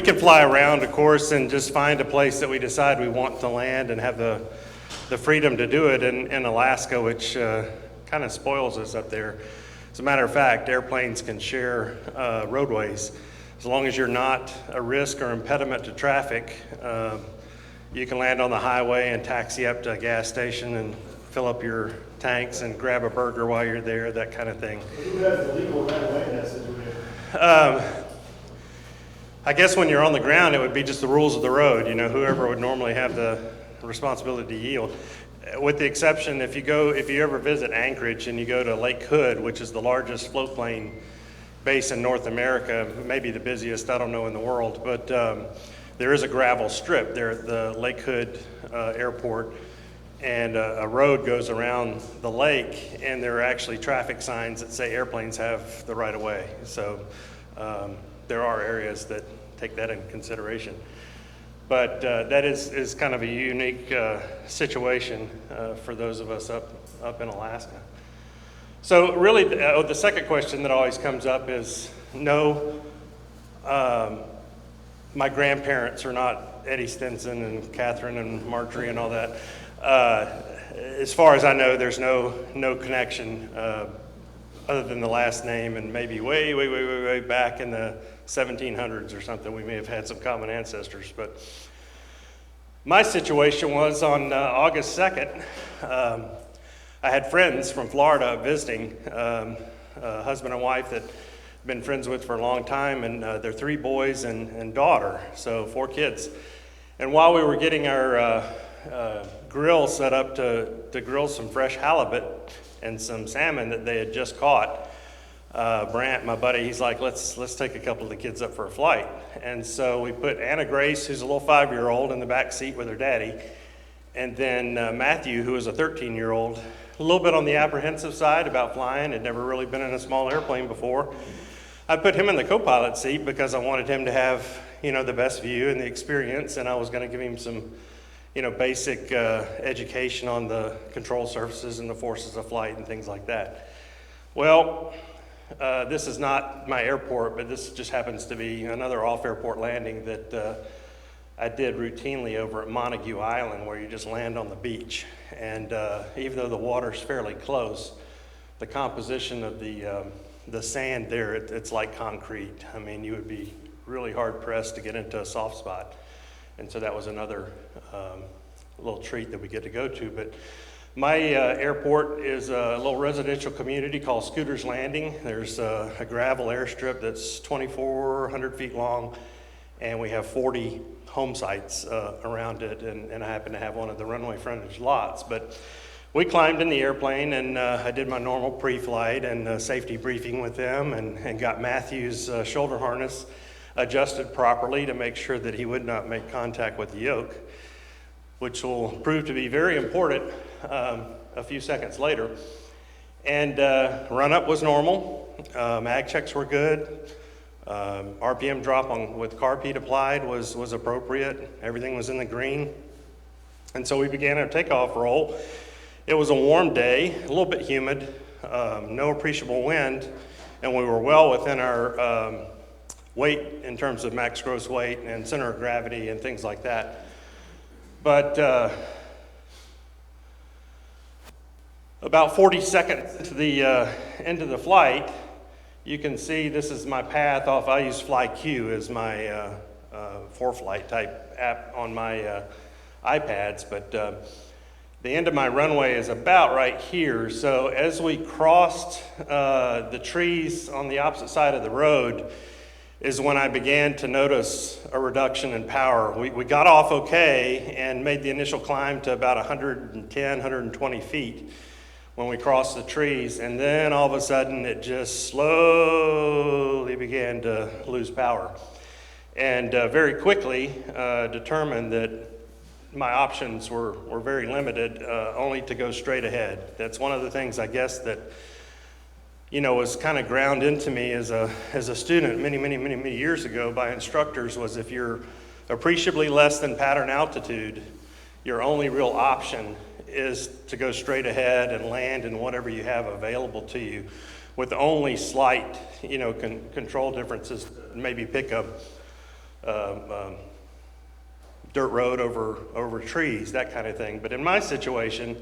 can fly around, of course, and just find a place that we decide we want to land and have the freedom to do it in Alaska, which kind of spoils us up there. As a matter of fact, airplanes can share roadways. As long as you're not a risk or impediment to traffic, you can land on the highway and taxi up to a gas station and fill up your tanks and grab a burger while you're there, that kind of thing. Who has the legal right of way in that situation? I guess when you're on the ground, it would be just the rules of the road. You know, whoever would normally have the responsibility to yield. With the exception, if you ever visit Anchorage and you go to Lake Hood, which is the largest float plane base in North America, maybe the busiest, I don't know, in the world, but there is a gravel strip there at the Lake Hood airport, and a road goes around the lake, and there are actually traffic signs that say airplanes have the right of way. So there are areas that take that into consideration. But that is kind of a unique situation for those of us up in Alaska. So really, the second question that always comes up is, no, my grandparents are not Eddie Stinson and Catherine and Marjorie and all that. As far as I know, there's no connection other than the last name, and maybe way back in the 1700s or something, we may have had some common ancestors. But my situation was on August 2nd, I had friends from Florida visiting, a husband and wife that I've been friends with for a long time, and their 3 boys and daughter, so 4 kids. And while we were getting our grill set up to grill some fresh halibut and some salmon that they had just caught, Brant, my buddy, he's like, let's take a couple of the kids up for a flight. And so we put Anna Grace, who's a little 5-year-old, in the back seat with her daddy, and then Matthew, who is a 13-year-old, a little bit on the apprehensive side about flying, had never really been in a small airplane before. I put him in the co-pilot seat because I wanted him to have, the best view and the experience, and I was going to give him some, basic education on the control surfaces and the forces of flight and things like that. Well, this is not my airport, but this just happens to be another off-airport landing that I did routinely over at Montague Island, where you just land on the beach. And even though the water's fairly close, the composition of the sand there, it's like concrete. I mean, you would be really hard-pressed to get into a soft spot. And so that was another little treat that we get to go to. But my airport is a little residential community called Scooter's Landing. There's a gravel airstrip that's 2,400 feet long, and we have 40 home sites around it, and I happen to have one of the runway frontage lots. But we climbed in the airplane, and I did my normal pre-flight and safety briefing with them, and got Matthew's shoulder harness adjusted properly to make sure that he would not make contact with the yoke, which will prove to be very important a few seconds later. And run-up was normal. Mag checks were good. RPM drop with carb heat applied was appropriate. Everything was in the green. And so we began our takeoff roll. It was a warm day, a little bit humid, no appreciable wind, and we were well within our weight in terms of max gross weight and center of gravity and things like that. But about 40 seconds to the end of the flight, you can see this is my path off. I use FlyQ as my for-flight type app on my iPads, but the end of my runway is about right here. So as we crossed the trees on the opposite side of the road is when I began to notice a reduction in power. We got off okay and made the initial climb to about 110, 120 feet when we crossed the trees, and then all of a sudden it just slowly began to lose power. And very quickly determined that my options were very limited, only to go straight ahead. That's one of the things, I guess, that was kind of ground into me as a student many years ago by instructors, was if you're appreciably less than pattern altitude, your only real option is to go straight ahead and land in whatever you have available to you, with only slight, control differences. Maybe pick a dirt road over trees, that kind of thing. But in my situation,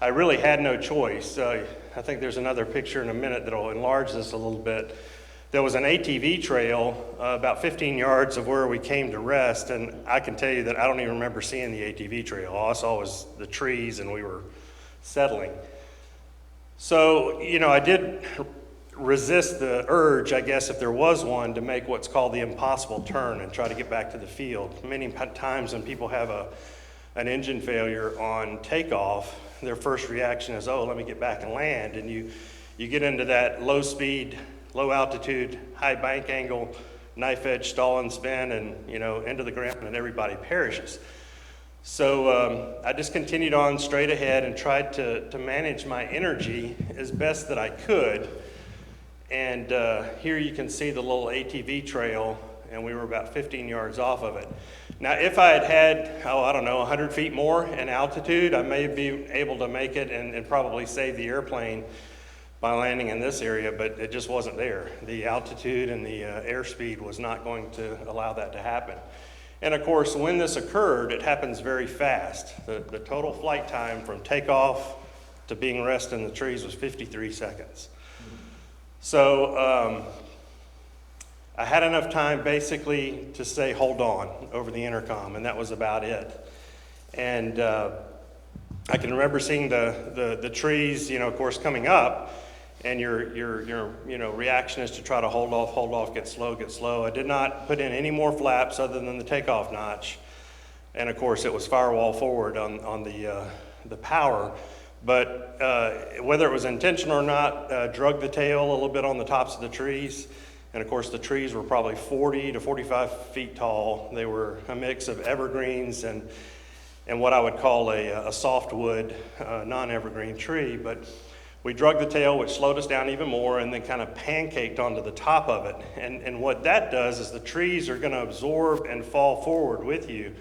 I really had no choice. I think there's another picture in a minute that'll enlarge this a little bit. There was an ATV trail about 15 yards of where we came to rest, and I can tell you that I don't even remember seeing the ATV trail. All I saw was the trees, and we were settling. So, I did resist the urge, I guess, if there was one, to make what's called the impossible turn and try to get back to the field. Many times when people have an engine failure on takeoff, their first reaction is, oh, let me get back and land. And you get into that low speed, low altitude, high bank angle, knife edge stall and spin, and into the ground, and everybody perishes. So I just continued on straight ahead and tried to manage my energy as best that I could. And here you can see the little ATV trail, and we were about 15 yards off of it. Now, if I had 100 feet more in altitude, I may be able to make it and probably save the airplane by landing in this area, but it just wasn't there. The altitude and the airspeed was not going to allow that to happen. And of course, when this occurred, it happens very fast. The total flight time from takeoff to being rested in the trees was 53 seconds. So I had enough time basically to say, hold on, over the intercom, and that was about it. And I can remember seeing the trees, of course, coming up, and your reaction is to try to hold off, get slow. I did not put in any more flaps other than the takeoff notch. And of course, it was firewall forward on the power. But whether it was intentional or not, drug the tail a little bit on the tops of the trees. And of course, the trees were probably 40 to 45 feet tall. They were a mix of evergreens and what I would call a softwood, non-evergreen tree. But we drug the tail, which slowed us down even more, and then kind of pancaked onto the top of it. And what that does is the trees are going to absorb and fall forward with you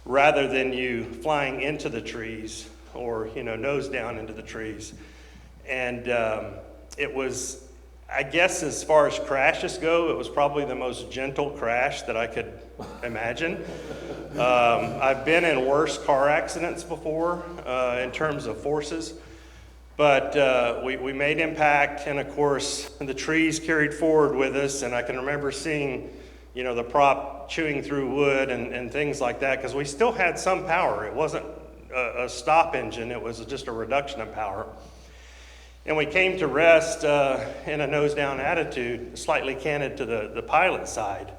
rather than you flying into the trees or, nose down into the trees. And it was, I guess, as far as crashes go, it was probably the most gentle crash that I could imagine. I've been in worse car accidents before in terms of forces. But we made impact, and of course, the trees carried forward with us, and I can remember seeing, the prop chewing through wood and things like that, because we still had some power. It wasn't a stop engine, it was just a reduction of power. And we came to rest in a nose-down attitude, slightly canted to the pilot side.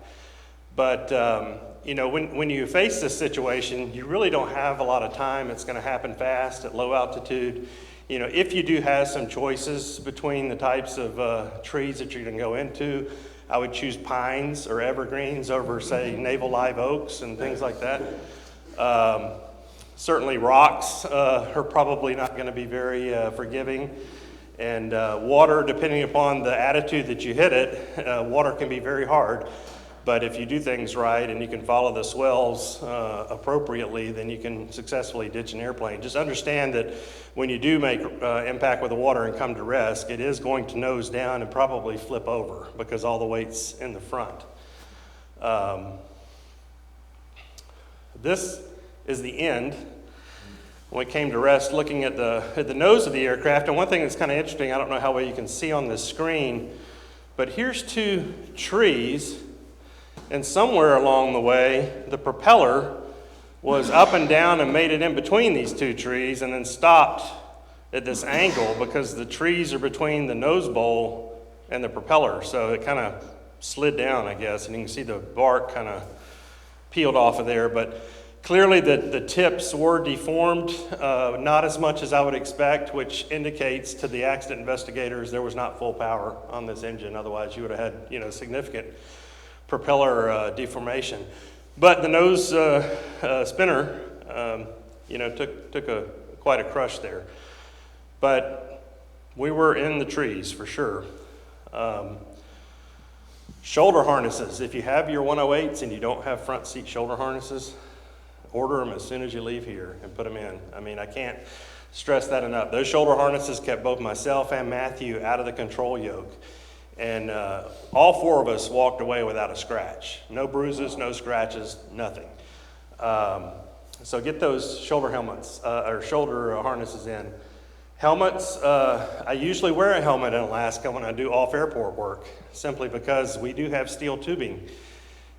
But, when you face this situation, you really don't have a lot of time. It's going to happen fast at low altitude. If you do have some choices between the types of trees that you're going to go into, I would choose pines or evergreens over, say, navel live oaks and things like that. Certainly rocks are probably not going to be very forgiving. And water, depending upon the attitude that you hit it, water can be very hard. But if you do things right and you can follow the swells appropriately, then you can successfully ditch an airplane. Just understand that when you do make impact with the water and come to rest, it is going to nose down and probably flip over because all the weight's in the front. This is the end. When we came to rest, looking at the nose of the aircraft, and one thing that's kind of interesting, I don't know how well you can see on this screen, but here's two trees. And somewhere along the way, the propeller was up and down and made it in between these two trees and then stopped at this angle because the trees are between the nose bowl and the propeller. So it kind of slid down, I guess, and you can see the bark kind of peeled off of there. But clearly the tips were deformed, not as much as I would expect, which indicates to the accident investigators there was not full power on this engine. Otherwise, you would have had significant propeller deformation. But the nose spinner, took quite a crush there. But we were in the trees for sure. Shoulder harnesses. If you have your 108s and you don't have front seat shoulder harnesses, order them as soon as you leave here and put them in. I mean, I can't stress that enough. Those shoulder harnesses kept both myself and Matthew out of the control yoke. And all four of us walked away without a scratch. No bruises, no scratches, nothing. So get those shoulder helmets or shoulder harnesses in. Helmets, I usually wear a helmet in Alaska when I do off-airport work, simply because we do have steel tubing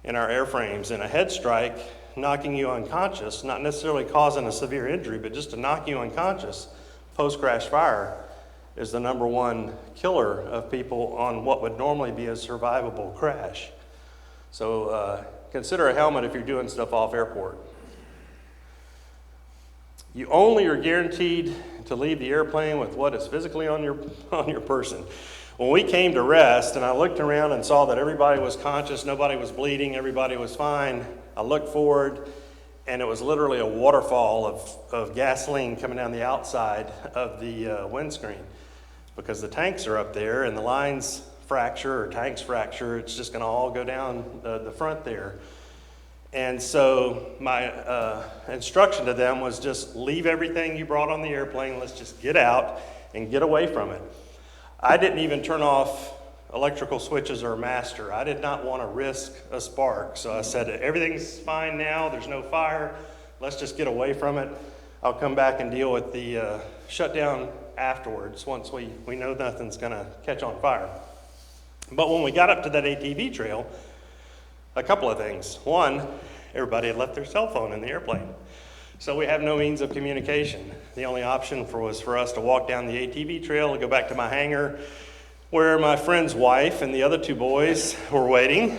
in our airframes, and a head strike knocking you unconscious, not necessarily causing a severe injury, but just to knock you unconscious post-crash fire is the number one killer of people on what would normally be a survivable crash. So consider a helmet if you're doing stuff off airport. You only are guaranteed to leave the airplane with what is physically on your person. When we came to rest and I looked around and saw that everybody was conscious, nobody was bleeding, everybody was fine, I looked forward and it was literally a waterfall of gasoline coming down the outside of the windscreen. Because the tanks are up there and the lines fracture or tanks fracture, it's just gonna all go down the front there. And so my instruction to them was just leave everything you brought on the airplane, let's just get out and get away from it. I didn't even turn off electrical switches or master. I did not want to risk a spark. So I said, everything's fine now, there's no fire, let's just get away from it. I'll come back and deal with the shutdown afterwards once we know nothing's gonna catch on fire. But when we got up to that ATV trail, a couple of things. One, everybody had left their cell phone in the airplane. So we have no means of communication. The only option was for us to walk down the ATV trail and go back to my hangar where my friend's wife and the other two boys were waiting.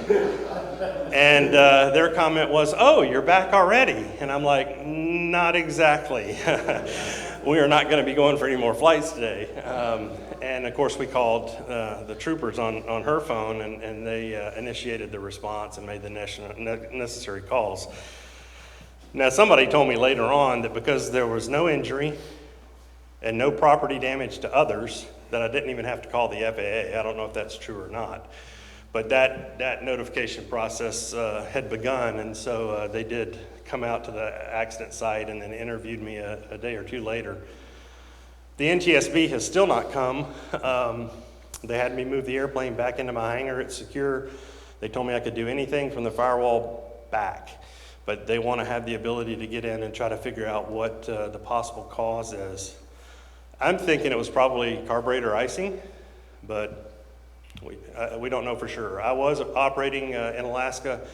And their comment was, "Oh, you're back already." And I'm like, not exactly. We are not gonna be going for any more flights today. And of course we called the troopers on her phone and they initiated the response and made the necessary calls. Now somebody told me later on that because there was no injury and no property damage to others, that I didn't even have to call the FAA. I don't know if that's true or not. But that notification process had begun, and so they did come out to the accident site and then interviewed me a day or two later. The NTSB has still not come. They had me move the airplane back into my hangar. It's secure. They told me I could do anything from the firewall back, but they want to have the ability to get in and try to figure out what the possible cause is. I'm thinking it was probably carburetor icing, but we don't know for sure. I was operating in Alaska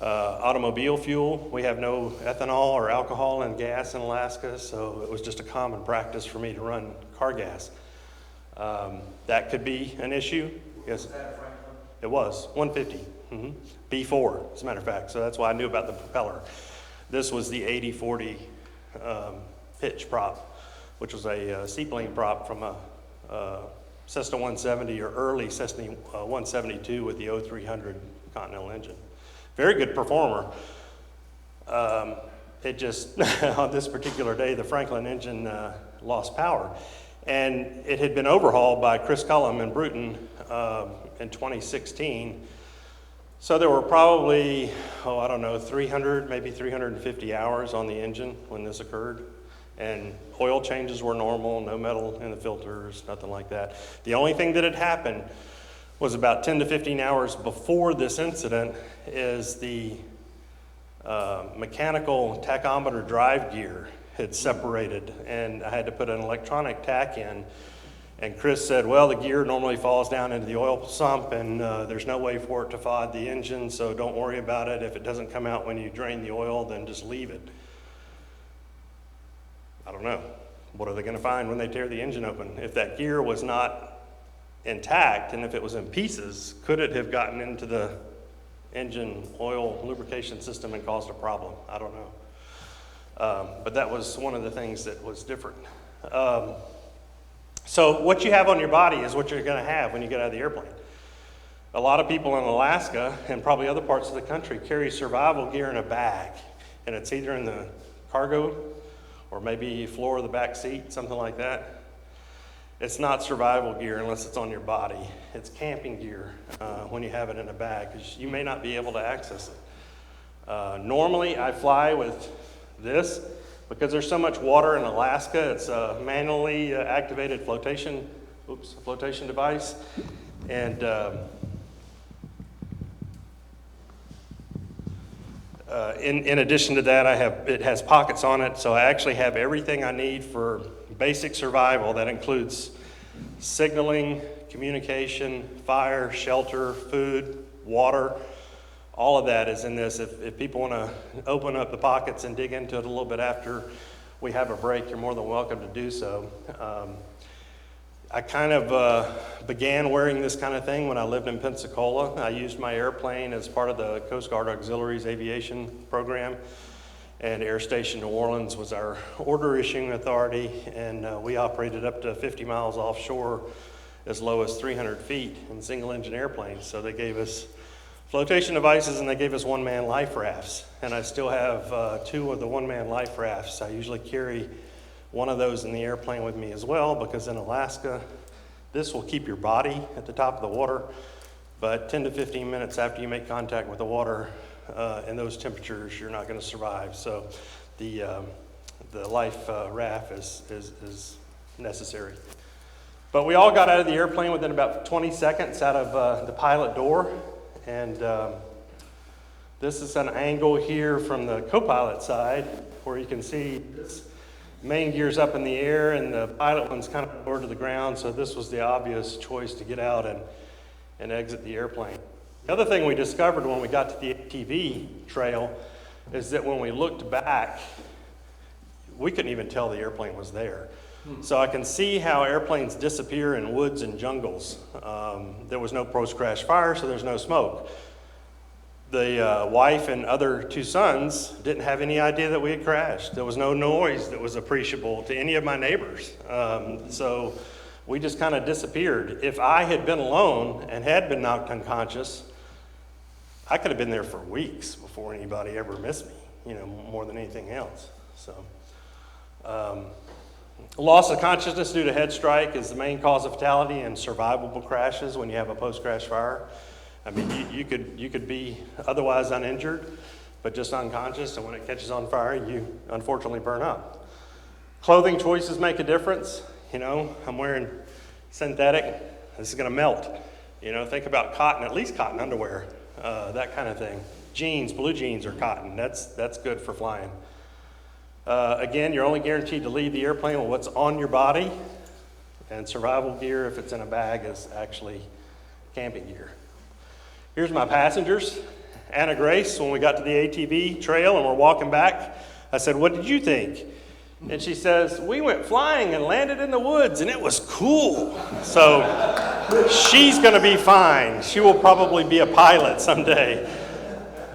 automobile fuel. We have no ethanol or alcohol and gas in Alaska, so it was just a common practice for me to run car gas. That could be an issue. Yes, it was 150, B4, as a matter of fact. So that's why I knew about the propeller. This was the 80-40 pitch prop, which was a seaplane prop from a Cessna 170 or early Cessna 172 with the 0300 Continental engine. Very good performer. It just, on this particular day, the Franklin engine lost power. And it had been overhauled by Chris Cullum in Bruton in 2016. So there were probably, 300, maybe 350 hours on the engine when this occurred. And oil changes were normal, no metal in the filters, nothing like that. The only thing that had happened was about 10 to 15 hours before this incident is the mechanical tachometer drive gear had separated, and I had to put an electronic tack in. And Chris said, well, the gear normally falls down into the oil sump, and there's no way for it to FOD the engine, so don't worry about it. If it doesn't come out when you drain the oil, then just leave it. I don't know. What are they going to find when they tear the engine open? If that gear was not intact, and if it was in pieces, could it have gotten into the engine oil lubrication system and caused a problem? I don't know. But that was one of the things that was different. So what you have on your body is what you're going to have when you get out of the airplane. A lot of people in Alaska and probably other parts of the country carry survival gear in a bag, and it's either in the cargo or maybe floor of the back seat, something like that. It's not survival gear unless it's on your body. It's camping gear when you have it in a bag, because you may not be able to access it. Normally, I fly with this. Because there's so much water in Alaska, it's a manually activated flotation device. And in addition to that, it has pockets on it, so I actually have everything I need for basic survival. That includes signaling, communication, fire, shelter, food, water. All of that is in this. If people want to open up the pockets and dig into it a little bit after we have a break, you're more than welcome to do so. I kind of began wearing this kind of thing when I lived in Pensacola. I used my airplane as part of the Coast Guard Auxiliary's aviation program, and Air Station New Orleans was our order issuing authority, and we operated up to 50 miles offshore as low as 300 feet in single engine airplanes. So they gave us flotation devices and they gave us one-man life rafts, and I still have 2 of the one-man life rafts. I usually carry one of those in the airplane with me as well, because in Alaska, this will keep your body at the top of the water, but 10 to 15 minutes after you make contact with the water, in those temperatures, you're not going to survive. So the life raft is necessary. But we all got out of the airplane within about 20 seconds out of the pilot door, and this is an angle here from the co-pilot side where you can see this main gear's up in the air and the pilot one's kind of lower to the ground, so this was the obvious choice to get out and exit the airplane. The other thing we discovered when we got to the ATV trail is that when we looked back, we couldn't even tell the airplane was there. So I can see how airplanes disappear in woods and jungles. There was no post-crash fire, so there's no smoke. The wife and other 2 sons didn't have any idea that we had crashed. There was no noise that was appreciable to any of my neighbors. So we just kind of disappeared. If I had been alone and had been knocked unconscious, I could have been there for weeks before anybody ever missed me, more than anything else. So, loss of consciousness due to head strike is the main cause of fatality in survivable crashes when you have a post-crash fire. I mean, you could be otherwise uninjured, but just unconscious, and when it catches on fire, you unfortunately burn up. Clothing choices make a difference. I'm wearing synthetic. This is going to melt. Think about cotton, at least cotton underwear, that kind of thing. Jeans, blue jeans or cotton. That's good for flying. Again, you're only guaranteed to leave the airplane with what's on your body, and survival gear, if it's in a bag, is actually camping gear. Here's my passengers. Anna Grace, when we got to the ATV trail and we're walking back, I said, "What did you think?" And she says, "We went flying and landed in the woods and it was cool." So she's going to be fine. She will probably be a pilot someday.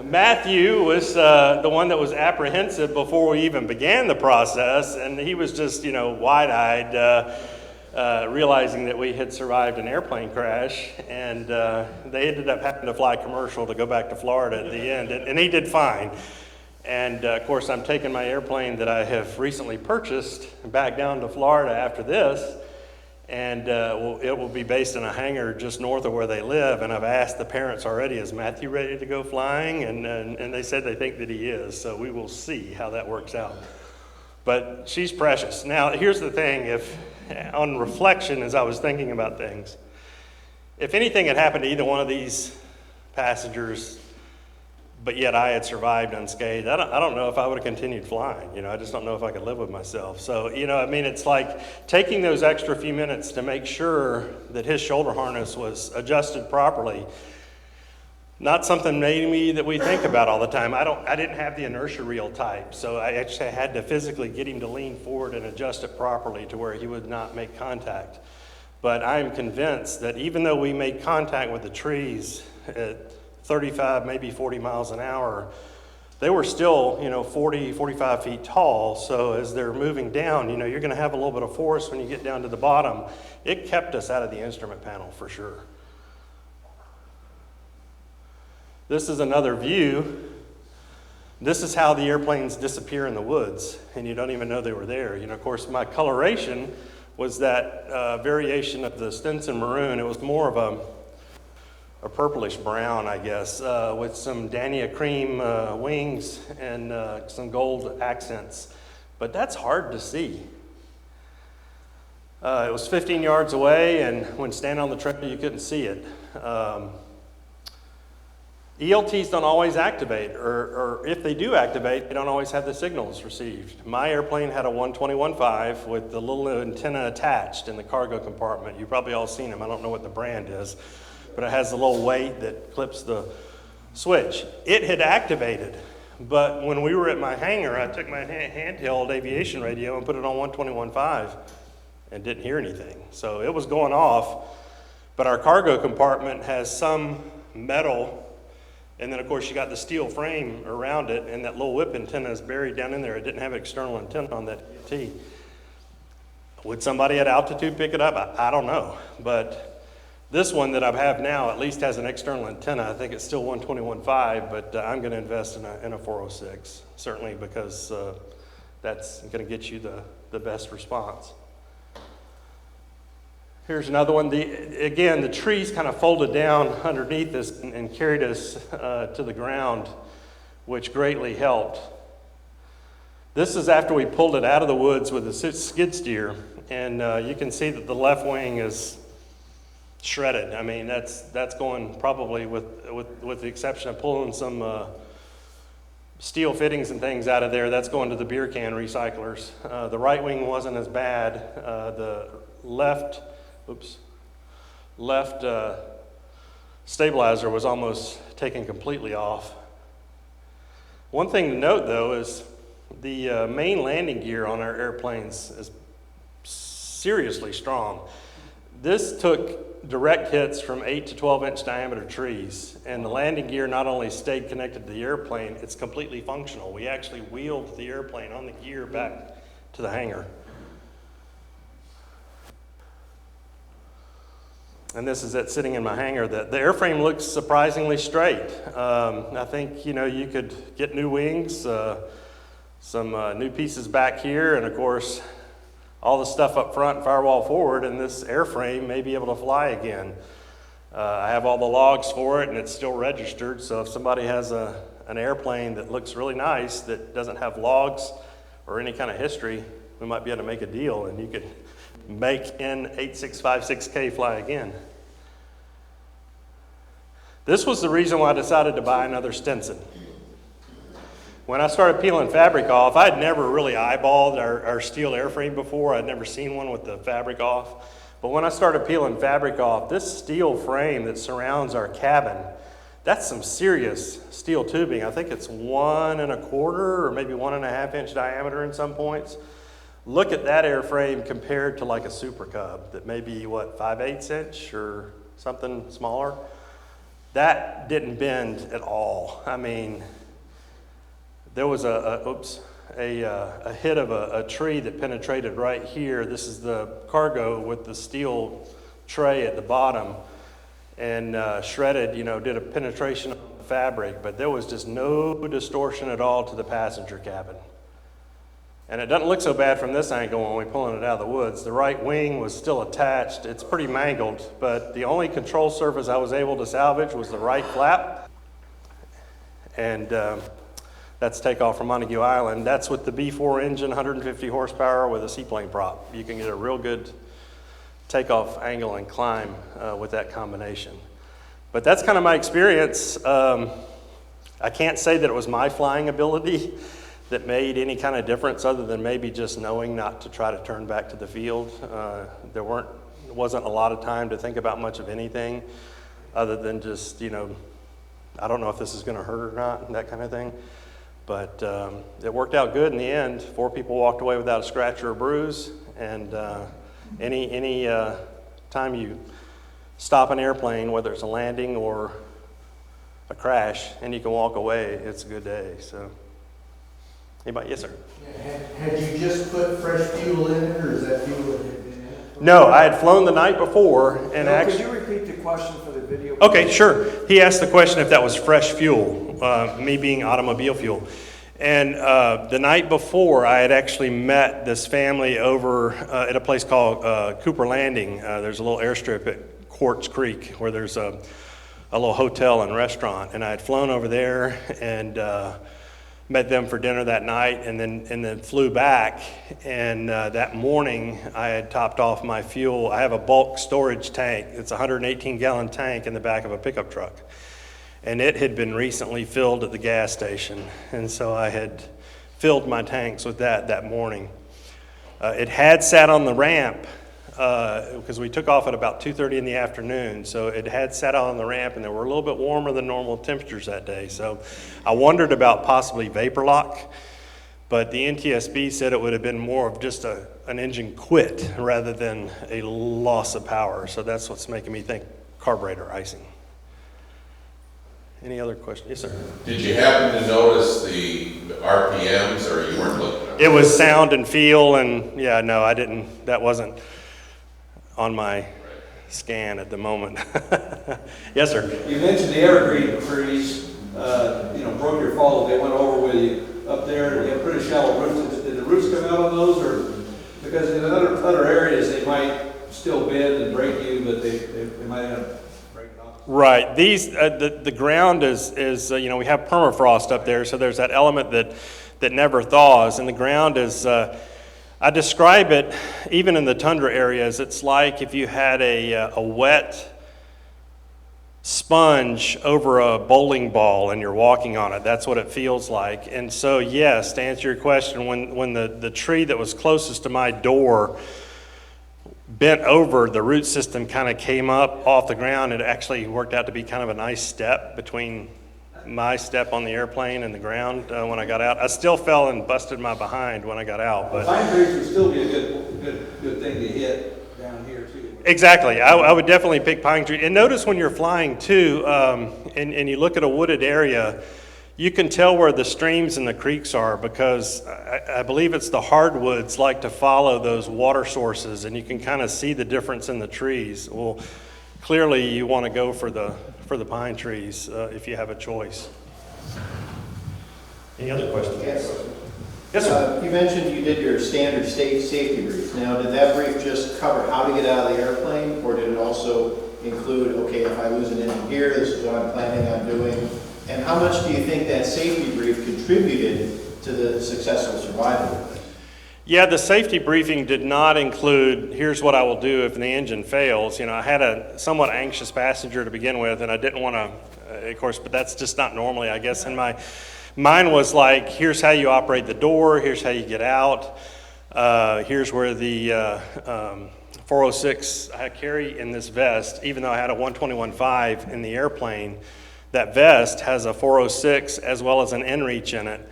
Matthew was the one that was apprehensive before we even began the process, and he was just, wide-eyed, realizing that we had survived an airplane crash, and they ended up having to fly commercial to go back to Florida at the end, and he did fine. And of course, I'm taking my airplane that I have recently purchased back down to Florida after this, and it will be based in a hangar just north of where they live. And I've asked the parents already, "Is Matthew ready to go flying?" And they said they think that he is, so we will see how that works out. But she's precious. Now, here's the thing. On reflection, as I was thinking about things, if anything had happened to either one of these passengers, but yet I had survived unscathed, I don't know if I would have continued flying. I just don't know if I could live with myself. So, it's like taking those extra few minutes to make sure that his shoulder harness was adjusted properly. Not something maybe that we think about all the time. I didn't have the inertia reel type, so I actually had to physically get him to lean forward and adjust it properly to where he would not make contact. But I'm convinced that even though we made contact with the trees at 35, maybe 40 miles an hour, they were still, 40, 45 feet tall. So as they're moving down, you're going to have a little bit of force when you get down to the bottom. It kept us out of the instrument panel for sure. This is another view. This is how the airplanes disappear in the woods, and you don't even know they were there. Of course, my coloration was that variation of the Stinson maroon. It was more of a purplish brown, I guess, with some Dania cream wings and some gold accents. But that's hard to see. It was 15 yards away, and when standing on the trail, you couldn't see it. ELTs don't always activate, or if they do activate, they don't always have the signals received. My airplane had a 121.5 with the little antenna attached in the cargo compartment. You've probably all seen them. I don't know what the brand is, but it has the little weight that clips the switch. It had activated, but when we were at my hangar, I took my handheld aviation radio and put it on 121.5 and didn't hear anything. So it was going off, but our cargo compartment has some metal. And then, of course, you got the steel frame around it, and that little whip antenna is buried down in there. It didn't have an external antenna on that T. Would somebody at altitude pick it up? I don't know. But this one that I have now at least has an external antenna. I think it's still 121.5, but I'm going to invest in a 406, certainly, because that's going to get you the best response. Here's another one. Again, the trees kind of folded down underneath us and carried us to the ground, which greatly helped. This is after we pulled it out of the woods with a skid steer, and you can see that the left wing is shredded. I mean, that's going probably with the exception of pulling some steel fittings and things out of there, that's going to the beer can recyclers. The right wing wasn't as bad. The left stabilizer was almost taken completely off. One thing to note, though, is the main landing gear on our airplanes is seriously strong. This took direct hits from 8 to 12 inch diameter trees, and the landing gear not only stayed connected to the airplane, it's completely functional. We actually wheeled the airplane on the gear back to the hangar. And this is it sitting in my hangar. The airframe looks surprisingly straight. I think, you could get new wings, some new pieces back here, and of course, all the stuff up front, firewall forward, and this airframe may be able to fly again. I have all the logs for it, and it's still registered, so if somebody has an airplane that looks really nice that doesn't have logs or any kind of history, we might be able to make a deal, and you could make N8656K fly again. This was the reason why I decided to buy another Stinson. When I started peeling fabric off, I'd never really eyeballed our steel airframe before. I'd never seen one with the fabric off. But when I started peeling fabric off, this steel frame that surrounds our cabin, that's some serious steel tubing. I think it's 1 1/4 or maybe 1.5 inch diameter in some points. Look at that airframe compared to like a Super Cub that may be, 5/8 inch or something smaller. That didn't bend at all. I mean, there was a hit of a tree that penetrated right here. This is the cargo with the steel tray at the bottom, and shredded, did a penetration on the fabric, but there was just no distortion at all to the passenger cabin. And it doesn't look so bad from this angle when we're pulling it out of the woods. The right wing was still attached. It's pretty mangled, but the only control surface I was able to salvage was the right flap. And that's takeoff from Montague Island. That's with the B4 engine, 150 horsepower with a seaplane prop. You can get a real good takeoff angle and climb with that combination. But that's kind of my experience. I can't say that it was my flying ability that made any kind of difference other than maybe just knowing not to try to turn back to the field. There wasn't a lot of time to think about much of anything other than just, I don't know if this is going to hurt or not, and that kind of thing. But it worked out good in the end. 4 people walked away without a scratch or a bruise. And any time you stop an airplane, whether it's a landing or a crash, and you can walk away, it's a good day. So. Anybody? Yes, sir. Had you just put fresh fuel in it, or is that fuel that had been in it? No, I had flown the night before, and Could you repeat the question for the video? Okay, sure. He asked the question if that was fresh fuel, me being automobile fuel. And the night before, I had actually met this family over at a place called Cooper Landing. There's a little airstrip at Quartz Creek where there's a little hotel and restaurant. And I had flown over there and met them for dinner that night, and then flew back. And that morning, I had topped off my fuel. I have a bulk storage tank. It's a 118-gallon tank in the back of a pickup truck. And it had been recently filled at the gas station. And so I had filled my tanks with that morning. It had sat on the ramp because we took off at about 2:30 in the afternoon. So it had sat on the ramp, and they were a little bit warmer than normal temperatures that day. So I wondered about possibly vapor lock, but the NTSB said it would have been more of just an engine quit rather than a loss of power. So that's what's making me think carburetor icing. Any other questions? Yes, sir. Did you happen to notice the RPMs, or you weren't looking at it? It was sound and feel, and yeah, no, I didn't. That wasn't on my scan at the moment. Yes, sir. You mentioned the evergreen trees, broke your fall. They went over with you up there. You have pretty shallow roots. Did the roots come out on those, or because in other areas they might still bend and break you, but they might end up breaking off. Right. These the ground is we have permafrost up there, so there's that element that never thaws, and the ground is. I describe it, even in the tundra areas, it's like if you had a wet sponge over a bowling ball and you're walking on it. That's what it feels like. And so, yes, to answer your question, when the tree that was closest to my door bent over, the root system kind of came up off the ground. It actually worked out to be kind of a nice step between my step on the airplane and the ground when I got out. I still fell and busted my behind when I got out. But Pine trees would still be a good thing to hit down here too. exactly, I would definitely pick pine tree. And notice when you're flying too, and you look at a wooded area, you can tell where the streams and the creeks are, because I believe it's the hardwoods like to follow those water sources, and you can kind of see the difference in the trees. Well, clearly you want to go for the pine trees if you have a choice. Any other questions? Yes. Yes, sir. You mentioned you did your standard safety brief. Now, did that brief just cover how to get out of the airplane, or did it also include, okay, if I lose an engine here, this is what I'm planning on doing? And how much do you think that safety brief contributed to the successful survival? Yeah, the safety briefing did not include, here's what I will do if the engine fails. I had a somewhat anxious passenger to begin with, and I didn't want to, of course, but that's just not normally, I guess. And mine was like, here's how you operate the door, here's how you get out, here's where the 406 I carry in this vest. Even though I had a 121.5 in the airplane, that vest has a 406 as well as an inReach in it.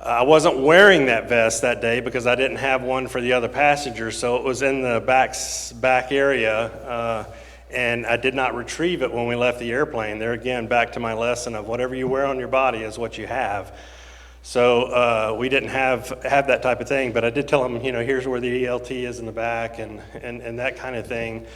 I wasn't wearing that vest that day because I didn't have one for the other passengers, so it was in the back area, and I did not retrieve it when we left the airplane. There again, back to my lesson of whatever you wear on your body is what you have. So we didn't have that type of thing, but I did tell them, here's where the ELT is in the back and that kind of thing.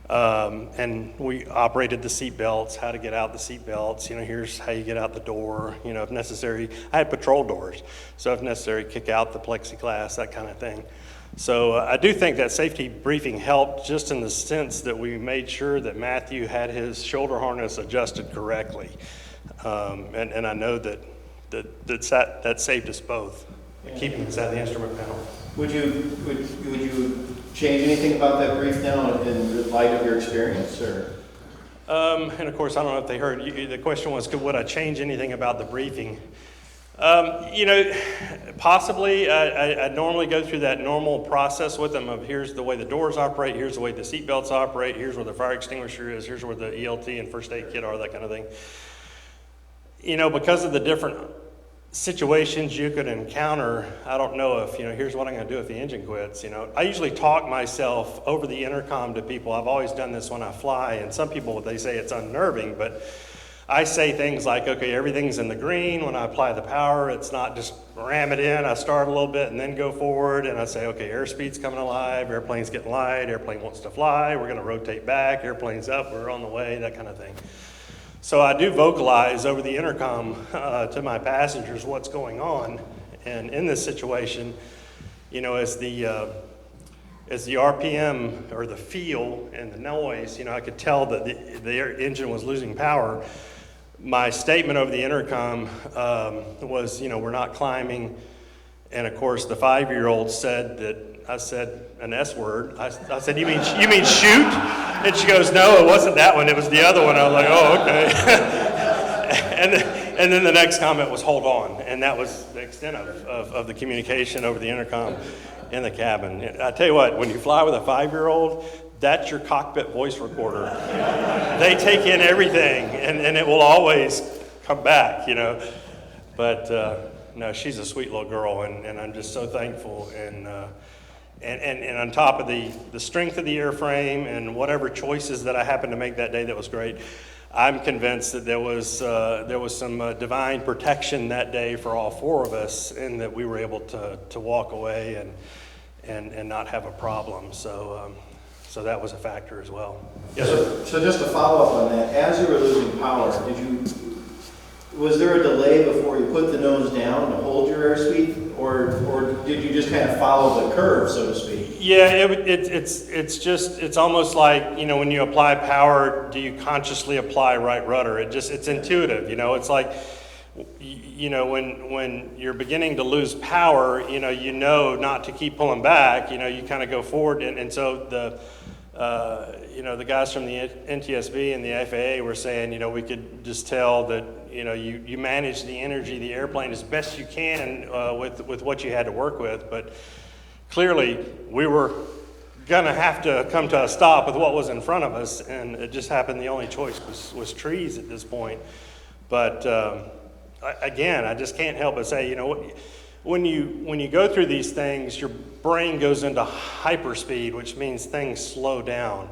And we operated the seat belts, how to get out the seat belts. Here's how you get out the door. If necessary, I had patrol doors, so if necessary, kick out the plexiglass, that kind of thing. So I do think that safety briefing helped, just in the sense that we made sure that Matthew had his shoulder harness adjusted correctly, and I know that saved us both, keeping us at the instrument panel. Would you change anything about that brief now in light of your experience, or? And of course, I don't know if they heard, the question was, would I change anything about the briefing? Possibly. I normally go through that normal process with them of here's the way the doors operate, here's the way the seat belts operate, here's where the fire extinguisher is, here's where the ELT and first aid kit are, that kind of thing. Because of the different situations you could encounter, I don't know if, here's what I'm going to do if the engine quits. I usually talk myself over the intercom to people. I've always done this when I fly, and some people, they say it's unnerving, but I say things like, okay, everything's in the green. When I apply the power, it's not just ram it in. I start a little bit and then go forward, and I say, okay, airspeed's coming alive, airplane's getting light, airplane wants to fly, we're going to rotate back, airplane's up, we're on the way, that kind of thing. So I do vocalize over the intercom to my passengers what's going on. And in this situation, as the RPM or the feel and the noise, I could tell that the engine was losing power. my statement over the intercom was, we're not climbing. And of course, the 5-year-old said that I said an S word. I said, you mean shoot? And she goes, no, it wasn't that one. It was the other one. I was like, oh, okay. And then the next comment was hold on. And that was the extent of the communication over the intercom in the cabin. I tell you what, when you fly with a 5-year-old, that's your cockpit voice recorder. They take in everything, and it will always come back, But no, she's a sweet little girl, and I'm just so thankful. And on top of the strength of the airframe and whatever choices that I happened to make that day that was great, I'm convinced that there was some divine protection that day for all 4 of us, and that we were able to walk away and not have a problem. So that was a factor as well. Yes, sir. So just to follow up on that, as you were losing power, was there a delay before you put the nose down to hold your airspeed, or did you just kind of follow the curve, so to speak? Yeah, it's almost like, when you apply power, do you consciously apply right rudder? It's intuitive, It's like, when you're beginning to lose power, not to keep pulling back, you kind of go forward, and so the guys from the NTSB and the FAA were saying, we could just tell that, you manage the energy of the airplane as best you can with what you had to work with, but clearly we were going to have to come to a stop with what was in front of us, and it just happened the only choice was trees at this point. But again, I just can't help but say, when you go through these things, your brain goes into hyperspeed, which means things slow down.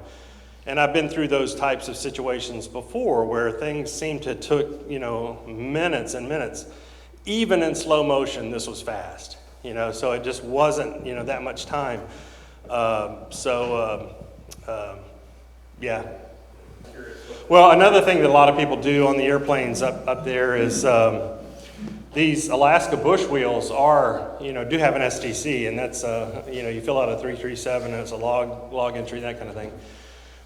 And I've been through those types of situations before where things seem to took, minutes and minutes. Even in slow motion, this was fast, so it just wasn't, that much time. Yeah. Well, another thing that a lot of people do on the airplanes up there is these Alaska bush wheels are, do have an STC, and that's, you fill out a 337, and it's a log entry, that kind of thing.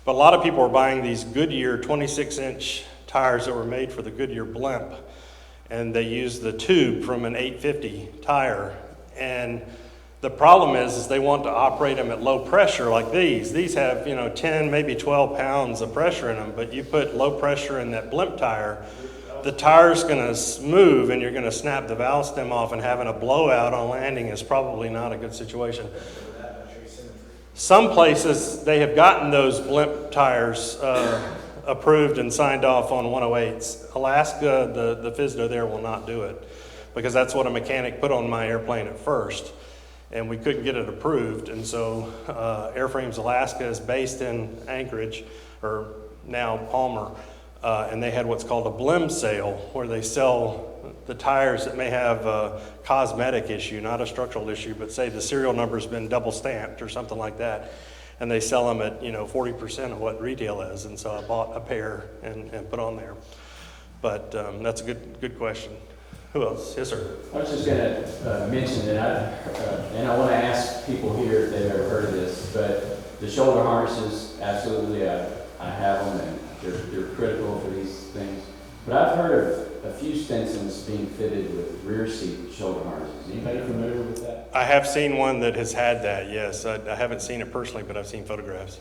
But a lot of people are buying these Goodyear 26-inch tires that were made for the Goodyear blimp, and they use the tube from an 850 tire. And the problem is they want to operate them at low pressure like these. These have, 10, maybe 12 pounds of pressure in them, but you put low pressure in that blimp tire, the tire's going to move, and you're going to snap the valve stem off, and having a blowout on landing is probably not a good situation. Some places, they have gotten those blimp tires approved and signed off on 108s. Alaska, the FSDO there will not do it, because that's what a mechanic put on my airplane at first, and we couldn't get it approved. And so Airframes Alaska is based in Anchorage, or now Palmer, and they had what's called a blim sale, where they sell the tires that may have a cosmetic issue, not a structural issue, but say the serial number's been double stamped or something like that, and they sell them at 40% of what retail is. And so I bought a pair and put on there. But that's a good question. Who else? Yes, sir. I was just going to mention that, and I want to ask people here if they've ever heard of this, but the shoulder harnesses, absolutely, I have them, and they're critical for these things. But I've heard of a few Stinsons being fitted with rear seat shoulder harnesses. Anybody familiar with that? I have seen one that has had that, yes. I haven't seen it personally, but I've seen photographs.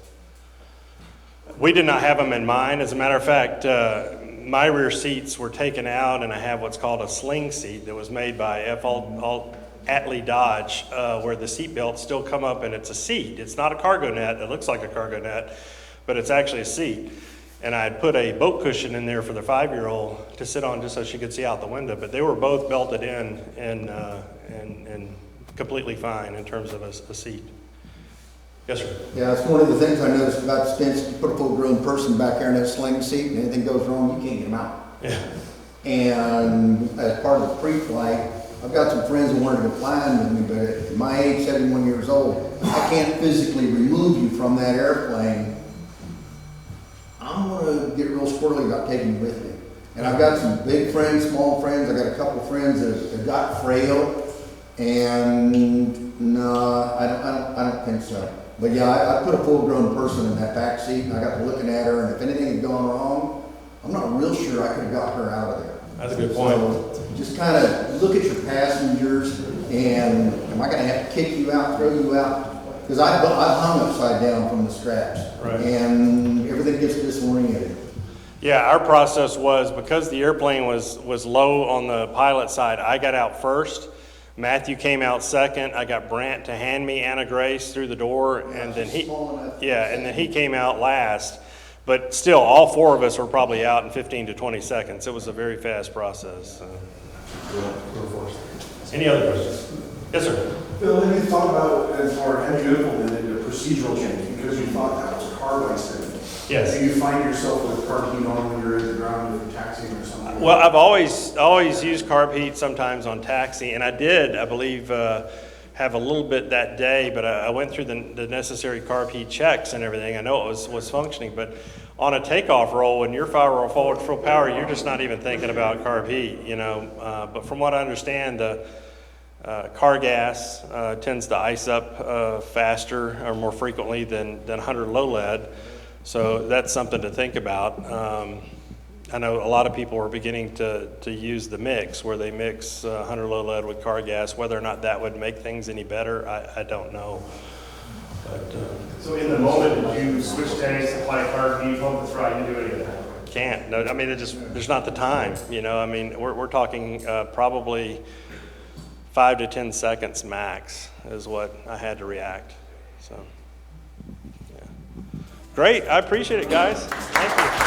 We did not have them in mine. As a matter of fact, my rear seats were taken out, and I have what's called a sling seat that was made by Atlee Dodge, where the seat belts still come up, and it's a seat. It's not a cargo net. It looks like a cargo net, but it's actually a seat. And I had put a boat cushion in there for the 5-year-old to sit on, just so she could see out the window. But they were both belted in and completely fine in terms of a seat. Yes, sir. Yeah, it's one of the things I noticed about Stinson. You put a full-grown person back there in that sling seat, and anything goes wrong, you can't get them out. Yeah. And as part of the pre-flight, I've got some friends who wanted to go flying with me, but at my age, 71 years old, I can't physically remove you from that airplane. I'm going to get real squirrely about taking you with me. And I've got some big friends, small friends. I've got a couple of friends that have got frail, and no, I don't think so. But yeah, I put a full-grown person in that back seat, and I got to looking at her, and if anything had gone wrong, I'm not real sure I could have got her out of there. That's a good point. So just kind of look at your passengers, and am I gonna have to kick you out, throw you out? Because I hung upside down from the straps. Right. And everything gets disoriented. Yeah, our process was, because the airplane was low on the pilot side, I got out first. Matthew came out second. I got Brant to hand me Anna Grace through the door, and then he came out last. But still, all four of us were probably out in 15 to 20 seconds. It was a very fast process. So. Any other questions? Yes, sir. Bill, have you thought about, or have you implemented a procedural change because you thought that was a carb accident? Yes. Do you find yourself with carb heat on when you're in the ground with taxiing or something? Well, I've always used carb heat sometimes on taxi, and I believe, have a little bit that day, but I went through the necessary carb heat checks and everything. I know it was functioning, but on a takeoff roll, when you're forward full power, you're just not even thinking about carb heat, you know. But from what I understand, the car gas tends to ice up faster or more frequently than 100 low lead. So that's something to think about. I know a lot of people are beginning to use the mix, where they mix 100 low lead with car gas. Whether or not that would make things any better, I don't know. But, So in the moment, did you switch tanks, apply carb heat, pump the throttle, you do any of that? can't. No, I mean, there's not the time, you know. I mean, we're talking probably 5 to 10 seconds max is what I had to react. So, yeah. Great. I appreciate it, guys. Thank you.